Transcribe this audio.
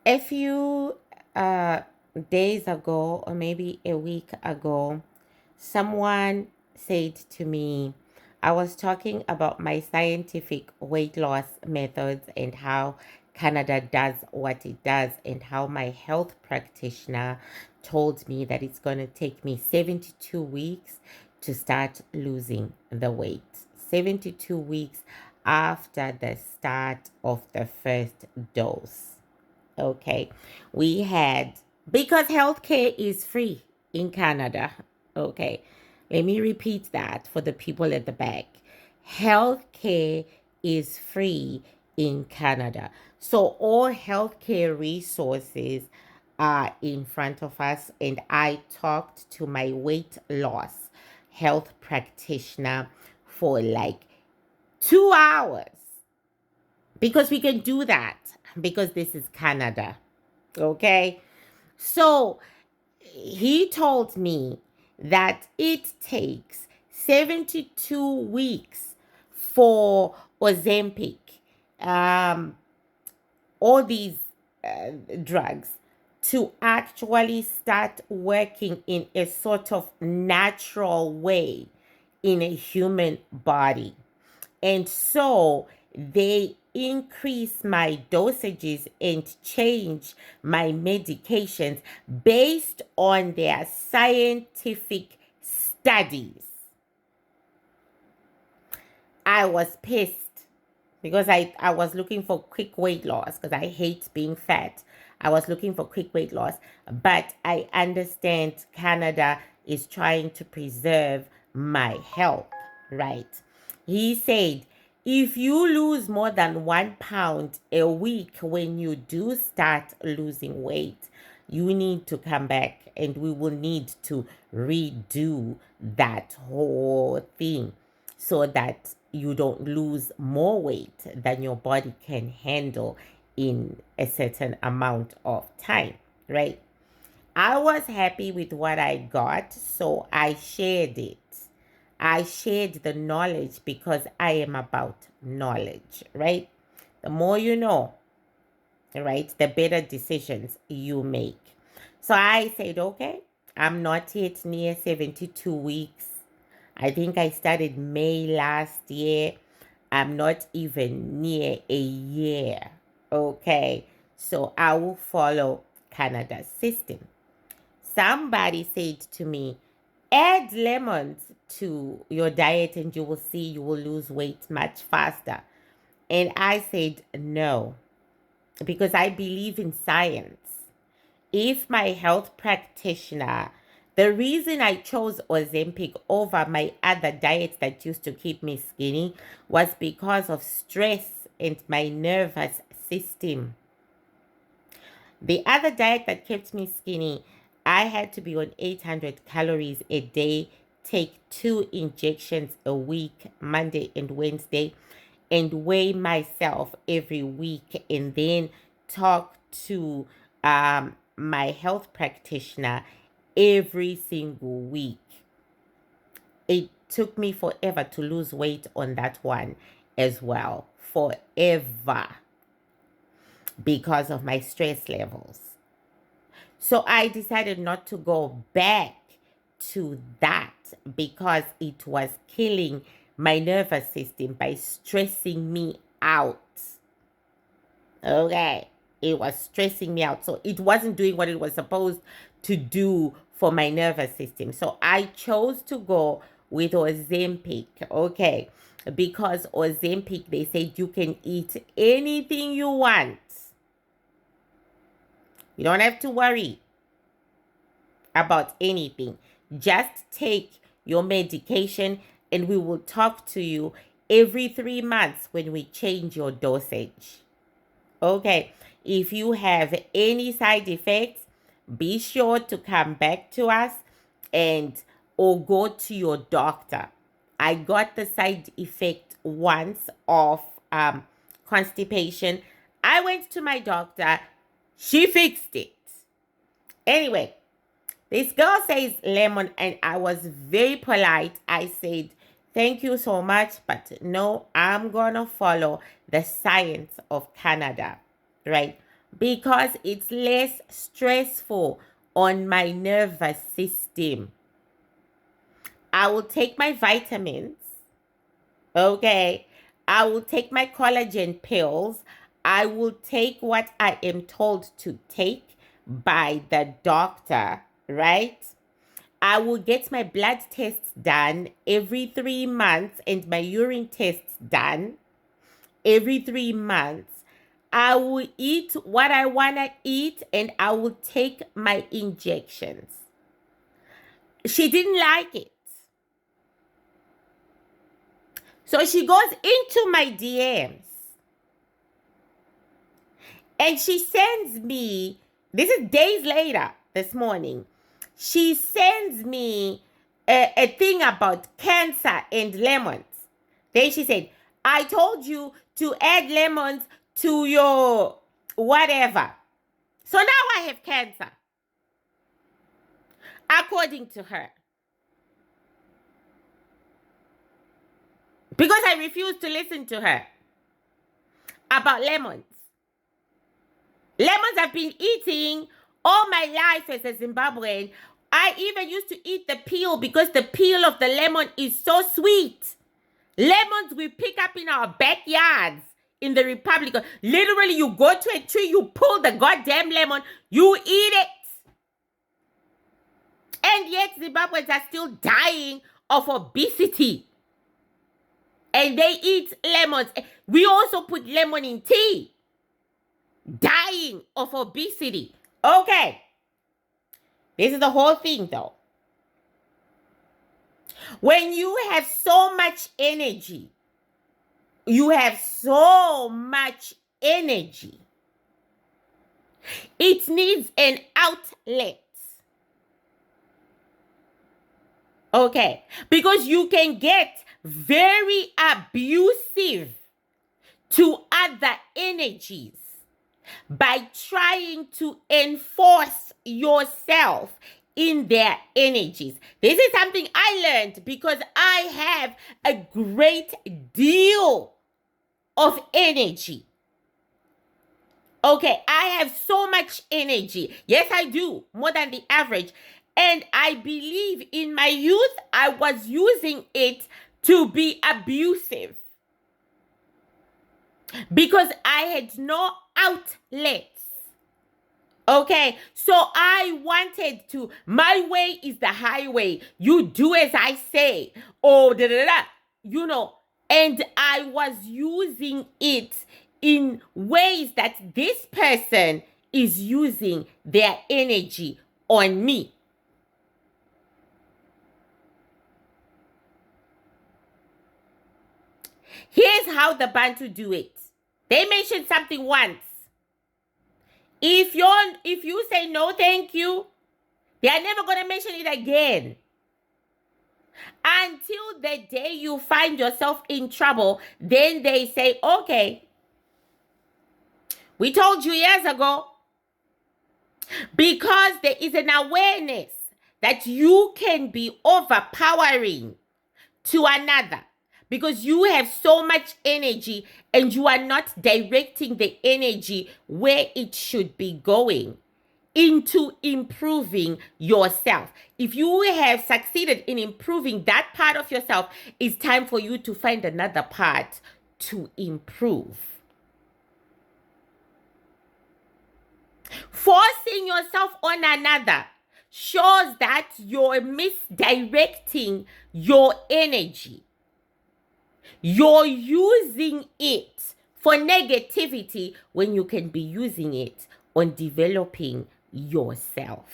A few days ago, or maybe a week ago, someone said to me, I was talking about my scientific weight loss methods and how Canada does what it does, and how my health practitioner told me that it's going to take me 72 weeks to start losing the weight. 72 weeks after the start of the first dose. Okay. We had, because healthcare is free in Canada. Okay. Let me repeat that for the people at the back. Healthcare is free in Canada. So all healthcare resources are in front of us. And I talked to my weight loss health practitioner for like 2 hours, because we can do that because this is Canada. Okay. So he told me that it takes 72 weeks for Ozempic, um, all these drugs, to actually start working in a sort of natural way in a human body. And so they increase my dosages and change my medications based on their scientific studies. I was pissed because I was looking for quick weight loss because I hate being fat. I was looking for quick weight loss, but I understand Canada is trying to preserve my health, right? He said, if you lose more than 1 pound a week when you do start losing weight, you need to come back and we will need to redo that whole thing so that you don't lose more weight than your body can handle in a certain amount of time, right? I was happy with what I got, so I shared it. I shared the knowledge because I am about knowledge, right? The more you know, right, the better decisions you make. So I said, okay, I'm not yet near 72 weeks. I think I started May last year. I'm not even near a year. Okay. So I will follow Canada's system. Somebody said to me, add lemons to your diet and you will see you will lose weight much faster. And I said, no, because I believe in science. If my health practitioner, the reason I chose Ozempic over my other diets that used to keep me skinny was because of stress and my nervous system. The other diet that kept me skinny, I had to be on 800 calories a day, take 2 injections a week, Monday and Wednesday, and weigh myself every week, and then talk to my health practitioner every single week. It took me forever to lose weight on that one as well. Forever. Because of my stress levels. So I decided not to go back to that because it was killing my nervous system by stressing me out. Okay. It was stressing me out. So it wasn't doing what it was supposed to do for my nervous system. So I chose to go with Ozempic. Okay. Because Ozempic, they said you can eat anything you want. You don't have to worry about anything. Just take your medication and we will talk to you every 3 months when we change your dosage. Okay. If you have any side effects, be sure to come back to us and or go to your doctor. I got the side effect once of constipation. I went to my doctor. She fixed it. Anyway, this girl says lemon, and I was very polite. I said, thank you so much, but no, I'm gonna follow the science of Canada, right? because it's less stressful on my nervous system. I will take my vitamins. Okay. I will take my collagen pills. I will take what I am told to take by the doctor, right? I will get my blood tests done every 3 months and my urine tests done every 3 months. I will eat what I want to eat and I will take my injections. She didn't like it. So she goes into my DMs and she sends me, this is days later this morning, she sends me a thing about cancer and lemons. Then she said, I told you to add lemons to your whatever. So now I have cancer, according to her. Because I refused to listen to her about lemons. Lemons I've been eating all my life as a Zimbabwean. I even used to eat the peel because the peel of the lemon is so sweet. Lemons we pick up in our backyards in the Republic. Literally, you go to a tree, you pull the goddamn lemon, you eat it. And yet Zimbabweans are still dying of obesity. And they eat lemons. We also put lemon in tea. Dying of obesity. Okay. This is the whole thing though. When you have so much energy, it needs an outlet. Okay. Because you can get very abusive to other energies by trying to enforce yourself in their energies. This is something I learned because I have a great deal of energy. Okay, I have so much energy. Yes, I do, more than the average. And I believe in my youth, I was using it to be abusive because I had no outlets. Okay, so I wanted to, my way is the highway. You do as I say. Oh, you know, and I was using it in ways that this person is using their energy on me. Here's how the Bantu do it. They mentioned something once. If you say no thank you, they are never going to mention it again. Until the day you find yourself in trouble, then they say, okay, we told you years ago. Because there is an awareness that you can be overpowering to another. Because you have so much energy and you are not directing the energy where it should be going into improving yourself. If you have succeeded in improving that part of yourself, it's time for you to find another part to improve. Forcing yourself on another shows that you're misdirecting your energy. You're using it for negativity when you can be using it on developing yourself.